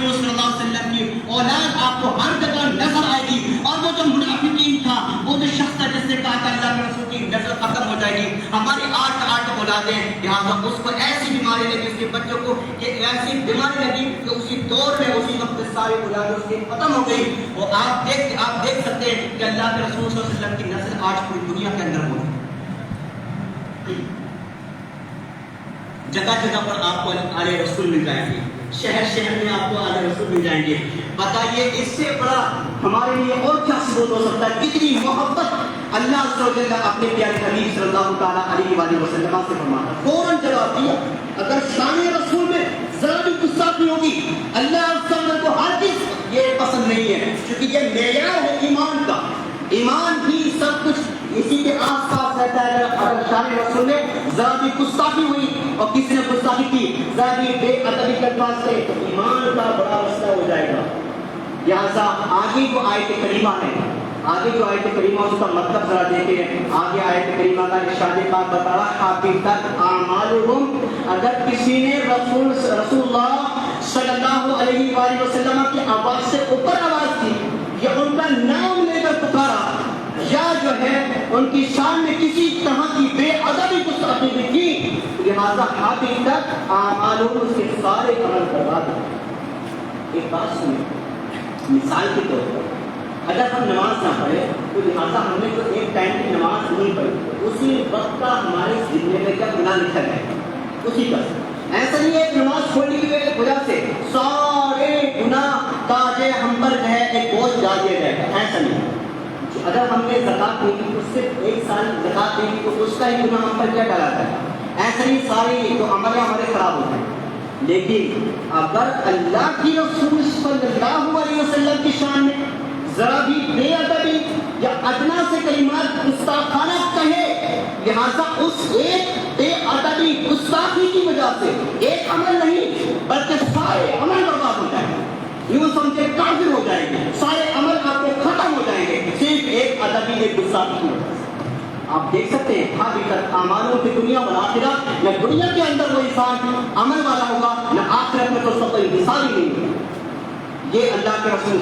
رسول صلی اللہ علیہ وسلم کی اولاد آپ کو ہر جگہ نظر آئے گی، اور وہ جو منافقین تھا، وہ جو شخص تھا جس سے کہا کہ اللہ کے رسول کی نظر ختم ہو جائے گی، ہماری 8 اولادیں، لہٰذا اس کو ایسی بیماری لگی، اس کے بچوں کو ایسی بیماری لگی کہ اسی دور میں اسی وقت ساری اولادیں اس کی ختم ہو گئی۔ اور آپ دیکھ سکتے ہیں کہ اللہ کے رسول صلی اللہ علیہ وسلم کی نسل آج پوری دنیا کے اندر موجود ہے۔ جگہ جگہ پر آپ کو آل رسول مل جائیں گے، شہر شہر میں آپ کو آل رسول مل جائیں گے۔ بتائیے اس سے بڑا ہمارے لیے اور کیا ثبوت ہو سکتا ہے؟ کتنی محبت اللہ عز و جل اپنے پیارے حبیب صلی اللہ تعالیٰ علیہ وآلہ وسلم سے فرماتا۔ فوراً جواب دیا، اگر شان رسول میں ذرا بھی گستاخی ہوگی، اللہ عز و جل کو ہرگز یہ پسند نہیں ہے، کیونکہ یہ معیار ہے ایمان کا۔ ایمان ہی سب کچھ اسی کے آس پاس رہتا ہے۔ اگر شان رسول میں ذرا بھی گستاخی ہوئی اور کسی نے گستاخی کی، ذرا بھی بے ادبی کے الفاظ سے، تو ایمان کا بڑا مسئلہ ہو جائے گا۔ لہٰذا آگے جو آیت کریمہ ہے، آگے جو آیت کریمہ اس کا مطلب ذرا دیکھتے ہیں۔ آگے آیت کریمہ کا ارشاد پاک بتا رہا، حافظت اعمالہم، اگر کسی نے رسول اللہ صلی اللہ علیہ وآلہ وسلم کی آواز سے اوپر آواز دی، یا ان کا نام لے کر پکارا، یا جو ہے ان کی شان میں کسی طرح کی بے ادبی گستاخی بھی کی، لہٰذا حافظت اعمالہم، اس کے سارے عمل برباد ہیں۔ ایک بات سنیں، مثال کے طور پر اگر ہم نماز نہ پڑھیں تو لہٰذا ہم نے جو ایک ٹائم کی نماز نہیں پڑھی، اسی وقت کا ہمارے ذمے میں کیا گناہ لکھا جائے گا، اسی کا۔ ایسا نہیں ہے کہ نماز چھوڑنے کی وجہ سے سارے گناہ تاج ہم پر جو ہے ایک بوجھ ڈال دیا جائے گا، ایسا نہیں۔ اگر ہم نے زکات نہیں کی، اس سے 1 سال زکات نہیں کی، تو اس کا ہی گناہ ہم پر کیا ڈالا جائے گا، ایسا نہیں، سارے جو عمل ہمارے خراب ہوتے ہیں۔ لیکن اگر اللہ کی رسول صلی اللہ علیہ وسلم کی شان میں ذرا بھی بے ادبی یا ادنا سے کلمات گستاخانہ کہے، لہذا اس ایک بے ادبی گستاخی کی وجہ سے ایک عمل نہیں بلکہ سارے عمل برباد ہو جائیں گے، یوں سمجھے کافر ہو جائیں گے، سارے عمل آپ کے ختم ہو جائیں گے، صرف ایک ادبی ایک گستاخی کی وجہ سے۔ آپ دیکھ سکتے ہیں حقیقت اعمالوں کی دنیا والآخرہ، نہ دنیا کے اندر وہ انسان عمل والا ہوگا، نہ آخرت میں تو اس کا کوئی مثال ہی نہیں ہوگا۔ یہ اللہ کے رسول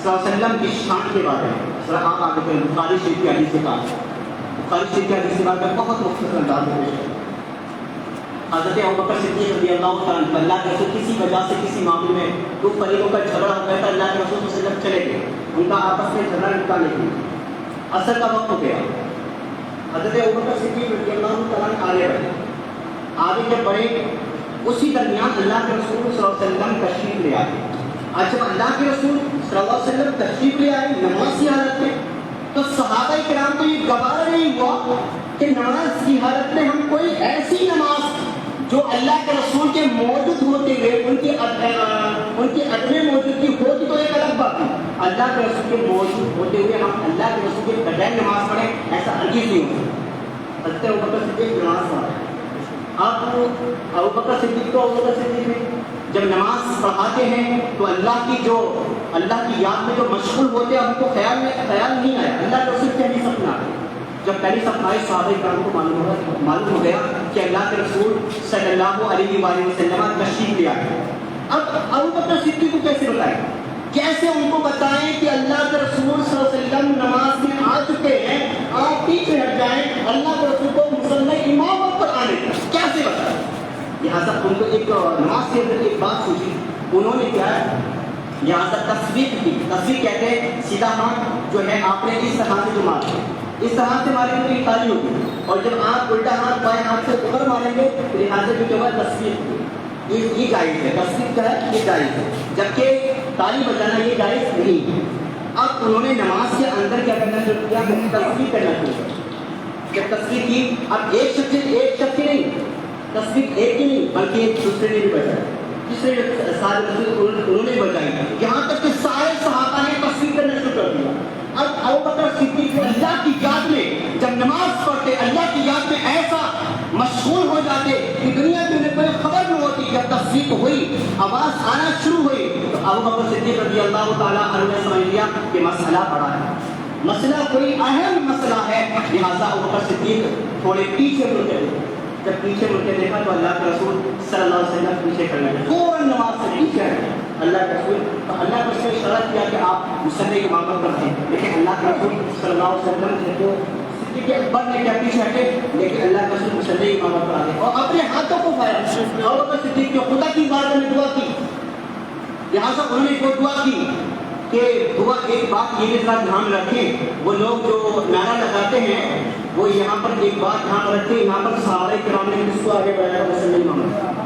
صلی اللہ علیہ وسلم کی شان کے بارے میں ذرا آپ آگے چلیں۔ بخاری شریف کی حدیث سے کہا، بخاری شریف کی حدیث کے بارے میں بہت مختصر انداز میں پیش ہے۔ حضرت ابوبکر صدیق رضی اللہ تعالیٰ عنہ، اللہ کے رسول کسی وجہ سے کسی معاملے میں دو فریقوں کا جھگڑا ہو گیا تھا، اللہ کے رسول صلی اللہ علیہ وسلم چلے گئے، ان کا آپس میں جھگڑا نکالنے کے لیے عصر کا وقت ہو گیا۔ حضرت ابوبکر صدیق رضی اللہ تعالیٰ عنہ آگے بڑھے، آگے جب بڑھے اسی درمیان اللہ کے رسول صلی اللہ علیہ وسلم تشریف لے آئے۔ آج جب اللہ کے رسول صلی اللہ علیہ وسلم تشریف لے آئے نماز کی حالت میں، تو صحابہ کرام کو یہ گوارا نہیں ہوا کہ نماز کی حالت میں ہم کوئی ایسی نماز جو اللہ کے رسول کے موجود ہوتے ہوئے ان کی عدم موجودگی ہوتی تو ایک الگ بات ہے، اللہ کے رسول کے موجود ہوتے ہوئے ہم اللہ کے رسول کے بجائے نماز پڑھیں، ایسا ہرگز نہیں ہو سکتا۔ حضرت ابوبکر صدیق نماز پڑھا، اب ابوبکر صدیق کو ابوبکر صدیق میں جب نماز پڑھاتے ہیں تو اللہ کی یاد میں جو مشغول ہوتے ہیں ان کو خیال نہیں آیا، اللہ کے رسول پہلی صف میں آ گئے۔ جب پہلی صف آئے صحابہ کرام کو معلوم ہو گیا کہ اللہ کے رسول صلی اللہ علیہ وآلہ وسلم تشریف لے آئے۔ اب ابوبکر صدیق کو کیسے بتائیں، کیسے ان کو بتائیں کہ اللہ کے رسول صلی اللہ علیہ وسلم نماز میں آ چکے ہیں، آپ پیچھے ہٹ جائیں، اللہ کے رسول کو مصلی امامت پر آنے دیں، کیسے بتائیں؟ لہٰذا ان کو ایک نماز کے اندر ایک بات سوچی، انہوں نے کیا ہے، لہٰذا تصویر کی، تصویر کہتے ہیں سیدھا ہاتھ جو ہے آپ نے اس طرح سے جو مارے، اس طرح سے مارے تو یہ خالی ہوگی، اور جب آپ الٹا ہاتھ بائیں ہاتھ سے اوپر ماریں گے تو لہٰذا جو ہے تصویر یہ جائز ہے، تصویر کیا ہے یہ جائز ہے، جبکہ تالی بجانا یہ جائز نہیں ہے۔ اب انہوں نے نماز کے اندر کیا کرنا شروع کیا، تصویر کرنا شروع کیا۔ جب تصویر کی، اب ایک شخص نہیں، تصویر ایک ہی نہیں بلکہ ایک دوسرے نے بھی بجائی، تیسرے سارے انہوں نے بجائی، یہاں تک کہ سارے صحابہ نے تصویر کرنا شروع کر دیا۔ اب ابوبکر صدیق اللہ کی یاد میں جب نماز پڑھتے، اللہ کی یاد میں ایسا مشغول ہو جاتے کہ دنیا کی انہیں کوئی خبر نہ ہوتی۔ جب تصویر ہوئی، آواز آنا شروع ہوئی تو ابوبکر صدیق رضی اللہ تعالیٰ عنہ نے سمجھ لیا کہ مسئلہ بڑا ہے، مسئلہ کوئی اہم مسئلہ ہے، لہٰذا ابوبکر صدیق تھوڑے پیچھے مڑ گئے۔ جب پیچھے مڑ کے دیکھا تو اللہ کے رسول صلی اللہ علیہ وسلم پیچھے کر گئے، فوراً نماز سے پیچھے ہٹ گئے۔ اللہ کے رسول تو اللہ نے اس سے اشارہ کیا کہ آپ مصلی کی امامت کرتے ہیں، لیکن اللہ کے رسول صلی اللہ علیہ وسلم جو صدیق اکبر نے کیا پیچھے ہٹے، لیکن اللہ کے رسول مصلی کی امامت پر آ گئے اور اپنے ہاتھوں کو پھیلایا۔ اور ابوبکر صدیق جو خدا کی بارگاہ میں دعا کی، لہٰذا انہوں نے وہ دعا کی کہ دعا ایک بات یہ بھی ذرا دھیان رکھیں، وہ لوگ جو نعرہ لگاتے ہیں وہ یہاں پر ایک بات دھیان رکھیں، یہاں پر صحابہ کرام نے کس کو آگے بڑھایا؟ مصلی امامت۔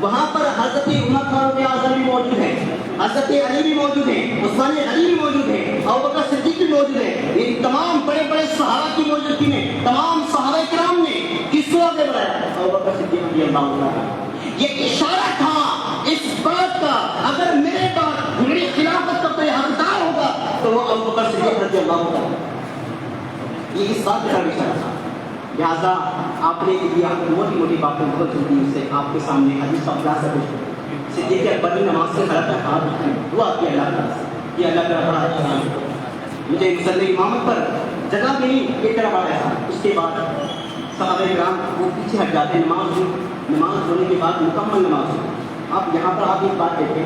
وہاں پر حضرت عمر فاروق اعظم بھی موجود ہیں، حضرت علی بھی موجود ہیں، عثمان غنی بھی موجود ہیں، ابوبکر صدیق بھی موجود ہیں۔ یہ تمام بڑے بڑے صحابہ کی موجودگی میں تمام صحابہ کرام نے کس کو آگے بڑھایا؟ ابوبکر صدیق رضی اللہ عنہ۔ یہ اشارہ تھا اس بات کا، اگر میرے بعد میری خلافت کا کوئی حقدار ہوگا تو وہ ابوبکر صدیق رضی اللہ عنہ۔ یہ اس بات کا اشارہ تھا۔ لہٰذا آپ نے یہ موٹی موٹی باتیں بہت جلدی سے آپ کے سامنے حدیث کا خلاصہ کچھ صدیق اکبر نے نماز سے کھڑا تھا، دعا کی اللہ تعالیٰ سے کہ اللہ تعالیٰ بڑا اچھا مجھے مصلی امامت پر جگہ ملی، یہ طرح بڑا ایسا۔ اس کے بعد صحابہ کرام وہ پیچھے ہٹ جاتے ہیں، نماز ہونے کے بعد مکمل نماز ہو۔ آپ یہاں پر آپ ایک بات دیکھیں،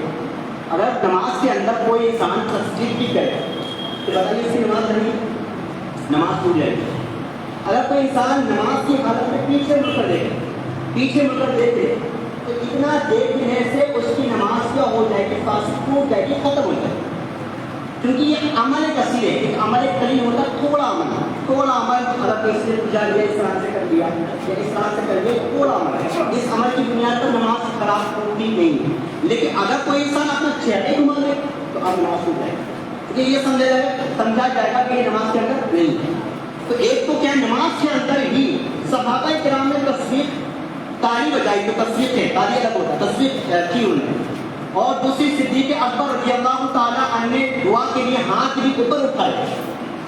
اگر نماز کے اندر کوئی انسان تصدیق بھی کرے تو بتائیے اس کی نماز نہیں، نماز ٹوٹ جائے گی۔ اگر کوئی انسان نماز کی حالت میں پیچھے مڑ کر دیکھے تو اتنا دیکھنے سے اس کی نماز کیا ہو جائے گی؟ فاسد ٹوٹ جائے گی، ختم ہو جائے گی۔ کیونکہ یہ عمل کثیر ہے، ایک عمل قلیل ہوتا ہے، تھوڑا عمل اگر کسی نے پوچھا لیا اس طرح سے کر دیا یا اس طرح سے کر دیا، تھوڑا عمل ہے، اس عمل کی بنیاد پر نماز خراب ہوتی نہیں ہے۔ لیکن اگر کوئی انسان اپنا چہرے گھما لے تو اب نماز ٹوٹ جائے گی، کیونکہ یہ سمجھا جائے گا کہ یہ نماز کے اندر نہیں ہے۔ تو ایک تو کیا نماز کے اندر ہی صحابہ کرام نے تصویر تالی بجائی، تو تصویر ہے تالی الگ ہوتا ہے، تصویر کی انہوں نے، اور دوسری صدیق اکبر رضی اللہ تعالیٰ عنہ نے دعا کے لیے ہاتھ بھی اوپر اٹھائے۔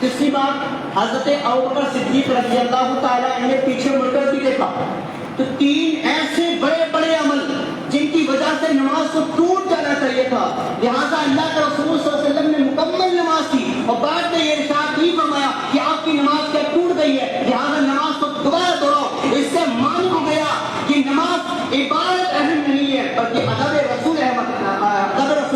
تیسری بات حضرت ابوبکر صدیق رضی اللہ تعالیٰ عنہ نے پیچھے مڑ کر بھی دیکھا۔ تو تین ایسے بڑے بڑے عمل جن کی وجہ سے نماز کو ٹوٹ جانا چاہیے تھا، لہٰذا اللہ کے رسول صلی اللہ علیہ وسلم نے مکمل نماز کی اور بعد میں یہ ارشاد بھی فرمایا کہ آپ کی نماز کیا ٹوٹ گئی ہے، لہٰذا نماز کو دوبارہ دوہراؤ۔ اس سے معلوم ہو گیا کہ نماز عبادت اہم نہیں ہے بلکہ ادب رسول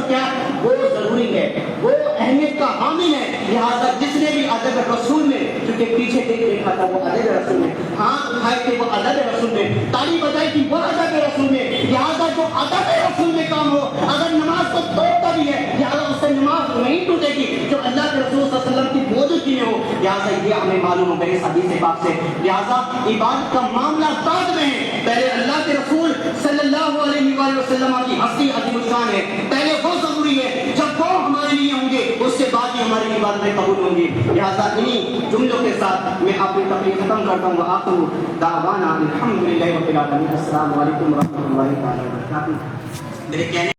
کیا وہ ضروری ہے، وہ اہمیت کا حامل ہے۔ لہٰذا جس نے بھی ادب رسول میں، چونکہ پیچھے دیکھا تھا وہ ادب رسول میں، ہاتھ اٹھائے تھے وہ ادب رسول میں، تالی بجائی تھی وہ ادب رسول میں، لہٰذا جو ادب رسول میں کام ہو، اگر نماز کو توڑتا بھی ہے لہٰذا اس سے نماز نہیں ٹوٹے گی جو اللہ کے رسول صلی اللہ علیہ وسلم کی موجودگی میں ہو۔ لہٰذا یہ ہمیں معلوم ہو گیا اس حدیث پاک سے۔ لہٰذا عبادت کا معاملہ بعد میں ہے، پہلے اللہ کے رسول صلی اللہ علیہ وآلہ وسلم کی ہستی عظیم الشان ہے، پہلے وہ ضروری ہے، جب وہ ہمارے لیے ہوں گے اس سے بعد ہی ہماری عبادتیں قبول ہوں گی۔ لہٰذا انہی جملوں کے ساتھ میں اپنی تقریر ختم کرتا ہوں۔ وآخر دعوانا الحمدللہ رب العالمین۔ السلام علیکم ورحمۃ اللہ تعالیٰ وبرکاتہ۔ میرے کہنے